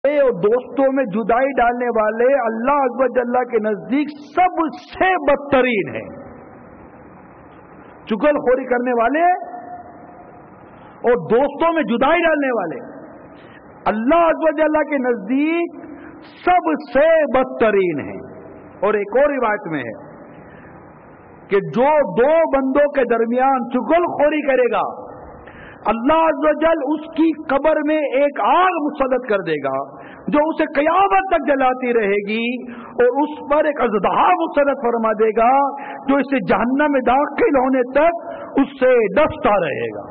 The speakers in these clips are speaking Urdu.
اور دوستوں میں جدائی ڈالنے والے اللہ عز و جل کے نزدیک سب سے بدترین ہیں. چغل خوری کرنے والے اور دوستوں میں جدائی ڈالنے والے اللہ عز و جل کے نزدیک سب سے بدترین ہیں. اور ایک اور روایت میں ہے کہ جو دو بندوں کے درمیان چغل خوری کرے گا اللہ عز و جل اس کی قبر میں ایک آگ مسلط کر دے گا جو اسے قیامت تک جلاتی رہے گی، اور اس پر ایک اژدہا مسلط فرما دے گا جو اسے جہنم میں داخل ہونے تک اس سے ڈستا رہے گا.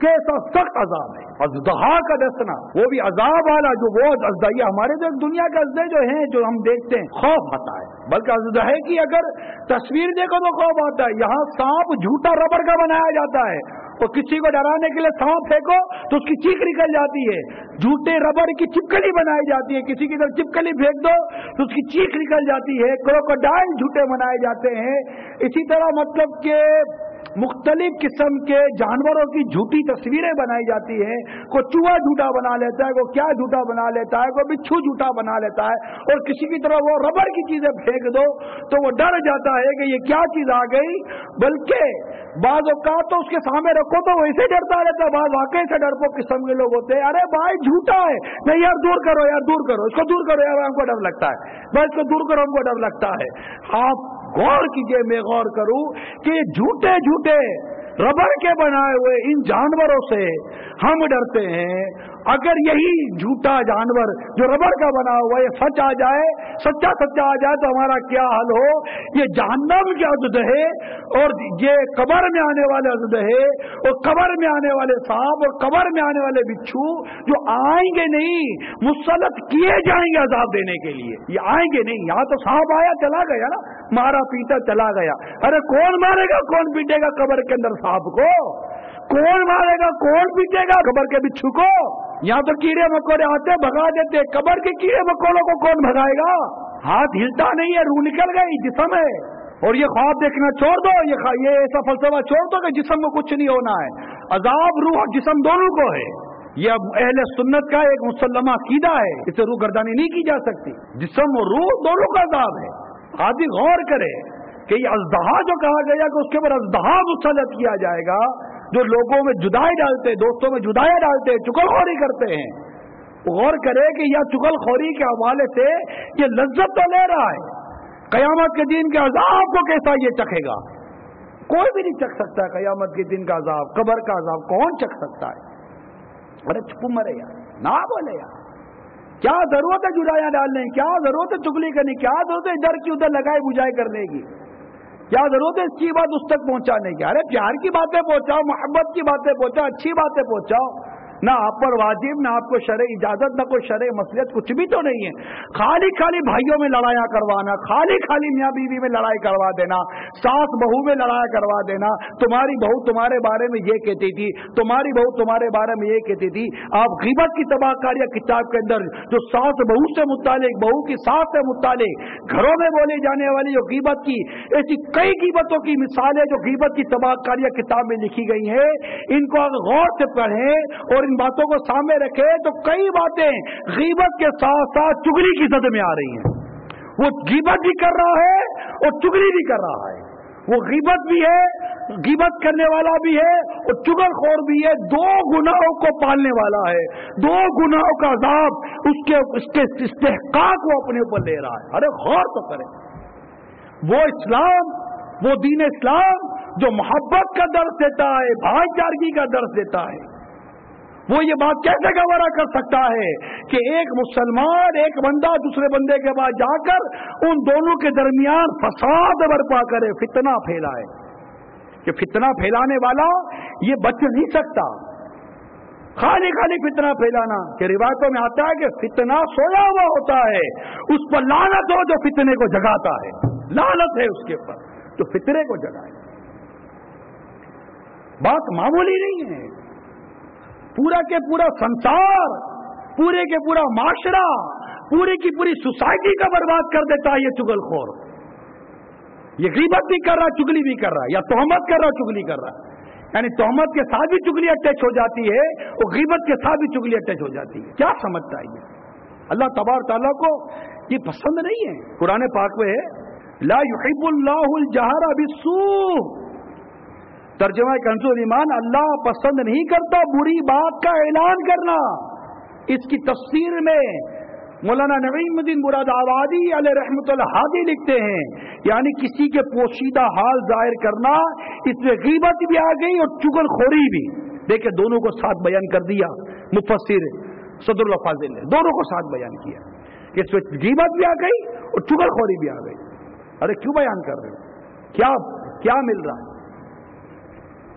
کیسا سخت عذاب ہے اژدہا کا ڈسنا، وہ بھی عذاب والا جو وہ اژدہا. یہ ہمارے جو دنیا کے اژدہے جو ہیں جو ہم دیکھتے ہیں خوف آتا ہے، بلکہ اژدہے کی اگر تصویر دیکھو تو خوف آتا ہے. یہاں سانپ جھوٹا ربڑ کا بنایا جاتا ہے اور کسی کو ڈرانے کے لیے سانپ پھینکو تو اس کی چیخ نکل جاتی ہے. جھوٹے ربڑ کی چپکلی بنائی جاتی ہے، کسی کی طرف چپکلی پھینک دو تو اس کی چیخ نکل جاتی ہے. کروکوڈائل جھوٹے بنائے جاتے ہیں. اسی طرح مطلب کہ مختلف قسم کے جانوروں کی جھوٹی تصویریں بنائی جاتی ہیں. کوئی چوہا جھوٹا بنا لیتا ہے، کوئی کیا جھوٹا بنا لیتا ہے، کوئی بچھو جھوٹا بنا لیتا ہے، اور کسی کی طرح وہ ربڑ کی چیزیں پھینک دو تو وہ ڈر جاتا ہے کہ یہ کیا چیز آ گئی. بلکہ بعض اوقات تو اس کے سامنے رکھو تو ویسے ڈرتا رہتا ہے. بعض واقعی سے ڈرپوک قسم کے لوگ ہوتے ہیں، ارے بھائی جھوٹا ہے، نہیں یار دور کرو، یار دور کرو، اس کو دور کرو یار ہم کو ڈر لگتا ہے، بھائی اس کو دور کرو ہم کو ڈر لگتا ہے. آپ غور کیجئے، میں غور کروں کہ جھوٹے جھوٹے ربڑ کے بنائے ہوئے ان جانوروں سے ہم ڈرتے ہیں. اگر یہی جھوٹا جانور جو ربڑ کا بنا ہوا یہ سچ آ جائے، سچا آ جائے تو ہمارا کیا حال ہو. یہ جہنم کے اژدہے اور یہ قبر میں آنے والے اژدہے اور قبر میں آنے والے سانپ اور قبر میں آنے والے بچھو جو آئیں گے نہیں، مسلط کیے جائیں گے عذاب دینے کے لیے. یہ آئیں گے نہیں. یہاں تو سانپ آیا چلا گیا نا، مارا پیٹا چلا گیا. ارے کون مارے گا، کون پیٹے گا قبر کے اندر سانپ کو؟ کون مارے گا، کون پیٹے گا قبر کے بچھو کو؟ یہاں تو کیڑے مکوڑے آتے بھگا دیتے، قبر کے کیڑے مکوڑوں کو کون بھگائے گا؟ ہاتھ ہلتا نہیں ہے، روح نکل گئی، جسم ہے. اور یہ خواب دیکھنا چھوڑ دو، یہ ایسا فلسفہ چھوڑ دو کہ جسم کو کچھ نہیں ہونا ہے. عذاب روح اور جسم دونوں کو ہے. یہ اہل سنت کا ایک مسلمہ عقیدہ ہے، اسے روح گردانی نہیں کی جا سکتی. جسم اور روح دونوں کا عذاب ہے. آدمی غور کرے کہ یہ اژدہا جو کہا گیا کہ اس کے اوپر اژدہا مسلط کیا جائے گا جو لوگوں میں جدائی ڈالتے، دوستوں میں جدائی ڈالتے، چغل خوری کرتے ہیں. غور کرے کہ یہ چغل خوری کے حوالے سے یہ لذت تو لے رہا ہے، قیامت کے دن کے عذاب کو کیسا یہ چکھے گا؟ کوئی بھی نہیں چکھ سکتا قیامت کے دن کا عذاب، قبر کا عذاب کون چکھ سکتا ہے؟ ارے چپ مرے یار، نہ بولے یار. کیا ضرورت ہے جدائیاں ڈالنے کی؟ کیا ضرورت ہے چغلی کرنے کی؟ کیا ضرورت ہے ادھر کی ادھر لگائی بجھائی کرنے کی؟ کیا ضرورت ہے اس کی بات اس تک پہنچانے کی؟ ارے پیار کی باتیں پہنچاؤ، محبت کی باتیں پہنچاؤ، اچھی باتیں پہنچاؤ. نہ آپ پر واجب، نہ آپ کو شرعی اجازت، نہ کوئی شرعی مصلحت، کچھ بھی تو نہیں ہے. خالی بھائیوں میں لڑائیاں کروانا، خالی میاں بیوی میں لڑائی کروا دینا، ساس بہو میں لڑائی کروا دینا. تمہاری بہو تمہارے بارے میں یہ کہتی تھی، تمہاری بہو تمہارے بارے میں یہ کہتی تھی. آپ غیبت کی تباہ کاریہ کتاب کے اندر جو ساس بہو سے متعلق، بہو کی ساس سے متعلق گھروں میں بولی جانے والی جو غیبت کی ایسی کئی غیبتوں کی مثالیں جو غیبت کی تباہ کاریہ کتاب میں لکھی گئی ہیں، ان کو اگر غور سے پڑھیں اور ان باتوں کو سامنے رکھے تو کئی باتیں غیبت کے ساتھ ساتھ چغلی کی زد میں آ رہی ہیں. وہ غیبت بھی کر رہا ہے اور چغلی بھی کر رہا ہے. وہ غیبت بھی ہے، غیبت کرنے والا بھی ہے اور چغل خور بھی ہے. دو گناہوں کو پالنے والا ہے، دو گناہوں کا عذاب اس کے استحقاق وہ اپنے اوپر لے رہا ہے. ارے غور تو کریں. وہ اسلام، وہ دین اسلام جو محبت کا درس دیتا ہے، بھائی چارگی کا درس دیتا ہے، وہ یہ بات کیسے گوارا کر سکتا ہے کہ ایک مسلمان، ایک بندہ دوسرے بندے کے بعد جا کر ان دونوں کے درمیان فساد برپا کرے، فتنہ پھیلائے؟ کہ فتنہ پھیلانے والا یہ بچ نہیں سکتا. خالی فتنہ پھیلانا کہ روایتوں میں آتا ہے کہ فتنہ سویا ہوا ہوتا ہے، اس پر لعنت ہو جو فتنے کو جگاتا ہے. لعنت ہے اس کے اوپر جو فتنے کو جگائے. بات معمولی نہیں ہے. پورا کے پورا سنسار، پورے کے پورا معاشرہ، پوری کی پوری سوسائٹی کا برباد کر دیتا ہے یہ چغل خور. یہ غیبت بھی کر رہا، چغلی بھی کر رہا، یا تہمت کر رہا، چغلی کر رہا. یعنی تہمت کے ساتھ بھی چغلی اٹیچ ہو جاتی ہے اور غیبت کے ساتھ بھی چغلی اٹیچ ہو جاتی ہے. کیا سمجھتا ہے یہ؟ اللہ تبارک تعالیٰ کو یہ پسند نہیں ہے. قرآن پاک میں ہے لا يحب اللہ الجہر بالسوء. ترجمہ کنز الایمان، اللہ پسند نہیں کرتا بری بات کا اعلان کرنا. اس کی تفسیر میں مولانا نعیم الدین مراد آبادی علیہ رحمۃ اللہ ہادی لکھتے ہیں یعنی کسی کے پوشیدہ حال ظاہر کرنا، اس میں غیبت بھی آ گئی اور چغل خوری بھی. دیکھیں دونوں کو ساتھ بیان کر دیا مفسر صدر اللہ فاضل نے، دونوں کو ساتھ بیان کیا. اس میں غیبت بھی آ گئی اور چغل خوری بھی آ گئی. ارے کیوں بیان کر رہے ہو؟ کیا مل رہا ہے؟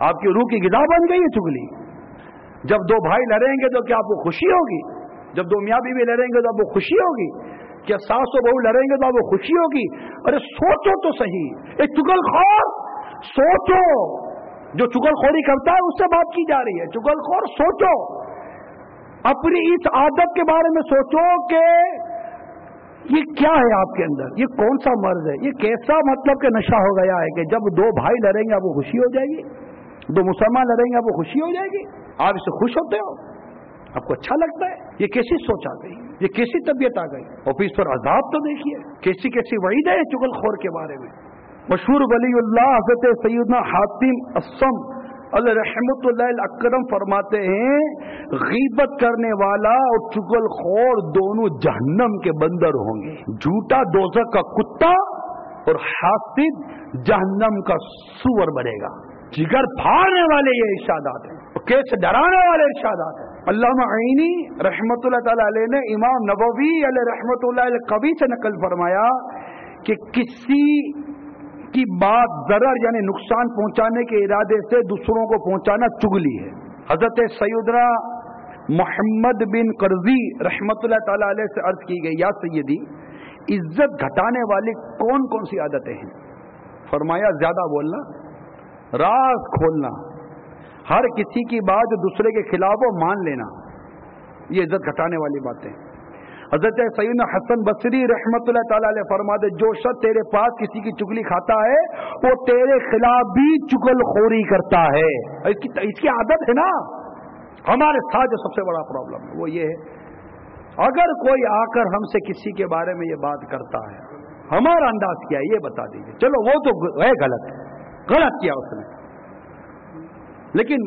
آپ کی روح کی غذا بن گئی ہے چغلی. جب دو بھائی لڑیں گے تو کیا آپ کو خوشی ہوگی؟ جب دو میاں بیوی لڑیں گے تو آپ کو خوشی ہوگی؟ کیا ساس و بہو لڑیں گے تو آپ کو خوشی ہوگی؟ ارے سوچو تو صحیح. ایک چغل خور سوچو، جو چغل خوری کرتا ہے اس سے بات کی جا رہی ہے. چغل خور سوچو، اپنی اس عادت کے بارے میں سوچو کہ یہ کیا ہے آپ کے اندر، یہ کون سا مرض ہے، یہ کیسا مطلب کہ نشہ ہو گیا ہے کہ جب دو بھائی لڑیں گے آپ کو خوشی ہو جائے گی، دو مسلمان لڑیں گے آپ کو خوشی ہو جائے گی، آپ اس سے خوش ہوتے ہو، آپ کو اچھا لگتا ہے. یہ کیسی سوچ آ گئی، یہ کیسی طبیعت آ گئی. اور پھر اس پر عذاب تو دیکھیے کیسی وعید ہے چغل خور کے بارے میں. مشہور ولی اللہ حضرت سیدنا حاتم الصم علیہ رحمۃ اللہ اکرم فرماتے ہیں غیبت کرنے والا اور چغل خور دونوں جہنم کے بندر ہوں گے. جھوٹا دوزخ کا کتا اور حاسد جہنم کا سور بنے گا. جگر پھاڑنے والے یہ ارشادات ہیں اور کیسے ڈرانے والے ارشادات ہیں. علامہ عینی رحمۃ اللہ تعالی علیہ نے امام نووی علیہ رحمۃ اللہ علیہ کبھی سے نقل فرمایا کہ کسی کی بات ضرر یعنی نقصان پہنچانے کے ارادے سے دوسروں کو پہنچانا چغلی ہے. حضرت سیدنا محمد بن قرضی رحمۃ اللہ تعالی علیہ سے عرض کی گئی یا سیدی عزت گھٹانے والی کون کون سی عادتیں ہیں؟ فرمایا زیادہ بولنا، راز کھولنا، ہر کسی کی بات جو دوسرے کے خلاف ہو مان لینا، یہ عزت گھٹانے والی باتیں. حضرت سیدنا حسن بصری رحمۃ اللہ تعالی علیہ فرماتے جو شخص تیرے پاس کسی کی چغلی کھاتا ہے وہ تیرے خلاف بھی چغل خوری کرتا ہے. اس کی عادت ہے نا. ہمارے ساتھ جو سب سے بڑا پرابلم ہے وہ یہ ہے اگر کوئی آ کر ہم سے کسی کے بارے میں یہ بات کرتا ہے ہمارا انداز کیا ہے یہ بتا دیجیے. چلو وہ تو ہے غلط کیا اس نے، لیکن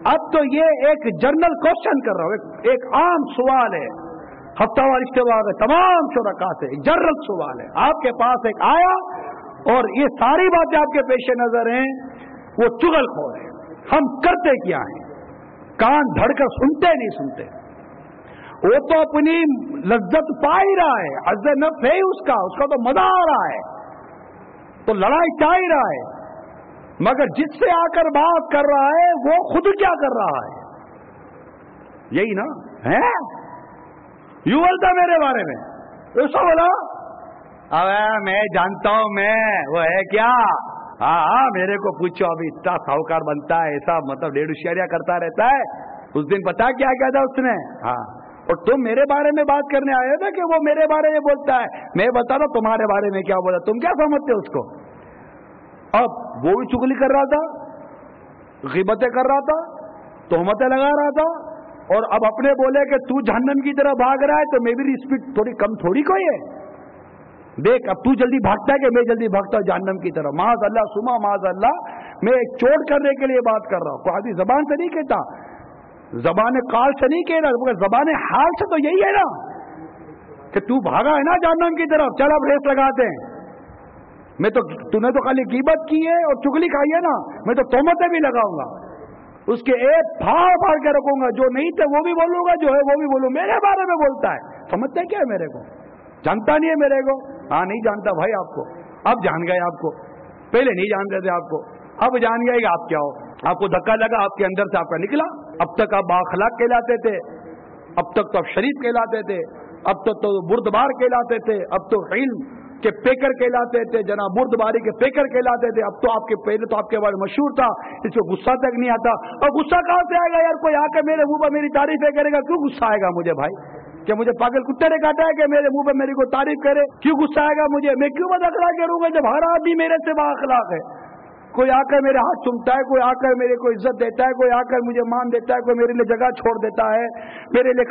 اب تو یہ ایک جنرل کوشچن کر رہا ہوں، ایک عام سوال ہے ہفتہ وار اشتباہ ہے تمام شرکاء سے، ایک جنرل سوال ہے. آپ کے پاس ایک آیا اور یہ ساری باتیں آپ کے پیش نظر ہیں، وہ چغل خور ہے. ہم کرتے کیا ہیں؟ کان دھڑ کر سنتے نہیں سنتے. وہ تو اپنی لذت پا ہی رہا ہے، حظ نفس ہے اس کا تو مزہ آ رہا ہے، تو لڑائی چاہ ہی رہا ہے. مگر جس سے آ کر بات کر رہا ہے وہ خود کیا کر رہا ہے؟ یہی نا ہے. یوں بولتا میرے بارے میں، ایسا بولا میں جانتا ہوں میں وہ ہے کیا. ہاں میرے کو پوچھو، ابھی اتنا ساہوکار بنتا ہے، ایسا مطلب ڈیڑھ اشاریہ کرتا رہتا ہے. اس دن پتا کیا کیا تھا اس نے؟ ہاں اور تم میرے بارے میں بات کرنے آئے تھے کہ وہ میرے بارے میں بولتا ہے، میں بتا رہا تمہارے بارے میں کیا بولا، تم کیا سمجھتے اس کو؟ اب وہ بھی چغلی کر رہا تھا، غیبتیں کر رہا تھا، تہمتیں لگا رہا تھا، اور اب اپنے بولے کہ تو جہنم کی طرح بھاگ رہا ہے تو میں بھی اسپیڈ تھوڑی کم تھوڑی کوئی ہے. دیکھ اب تو جلدی بھاگتا ہے کہ میں جلدی بھاگتا ہوں جہنم کی طرح. معاذ اللہ سما معاذ اللہ، میں ایک چوٹ کرنے کے لیے بات کر رہا ہوں، کوئی آدمی زبان سے نہیں کہتا، زبان قال سے نہیں کہہ رہا، مگر زبان حال سے تو یہی ہے نا کہ تو بھاگا ہے نا جہنم کی طرف، چل اب ریس لگاتے ہیں. تو نے تو خالی غیبت کی ہے اور چغلی کھائی ہے نا، میں تو تہمتیں بھی لگاؤں گا، اس کے ایک پھاڑ کے رکھوں گا، جو نہیں تھے وہ بھی بولوں گا، جو ہے وہ بھی بولوں. میرے بارے میں بولتا ہے، سمجھتے کیا ہے میرے کو؟ جانتا نہیں ہے میرے کو؟ ہاں نہیں جانتا بھائی آپ کو، اب جان گئے آپ کو، پہلے نہیں جانتے تھے آپ کو، اب جان گئے کہ آپ کیا ہو. آپ کو دھکا لگا، آپ کے اندر سے آپ کا نکلا. اب تک آپ بااخلاق کہلاتے تھے، اب تک تو آپ شریف کہلاتے تھے، اب تک تو بردبار کہلاتے تھے، اب تو علم کے پیکر کہلاتے تھے، جناب بردباری کے پیکر کہلاتے تھے. اب تو آپ کے پہلے تو آپ کے بارے مشہور تھا، اس کو غصہ تک نہیں آتا. اور غصہ کہاں سے آئے گا یار؟ کوئی آ کے میرے منہ پر میری تعریفیں کرے گا، کیوں غصہ آئے گا مجھے بھائی؟ کہ مجھے پاگل کتے نے کاٹا ہے کہ میرے منہ پہ میری کو تعریف کرے؟ کیوں غصہ آئے گا مجھے؟ میں کیوں بد اخلاق کروں گا جب ہر آدمی میرے سے با اخلاق ہے؟ کوئی آ کر میرے ہاتھ چومتا ہے, کوئی آ کر میرے کو عزت دیتا ہے, کوئی آ کر مجھے مان دیتا ہے, کوئی میرے لیے جگہ چھوڑ دیتا ہے, میرے لیے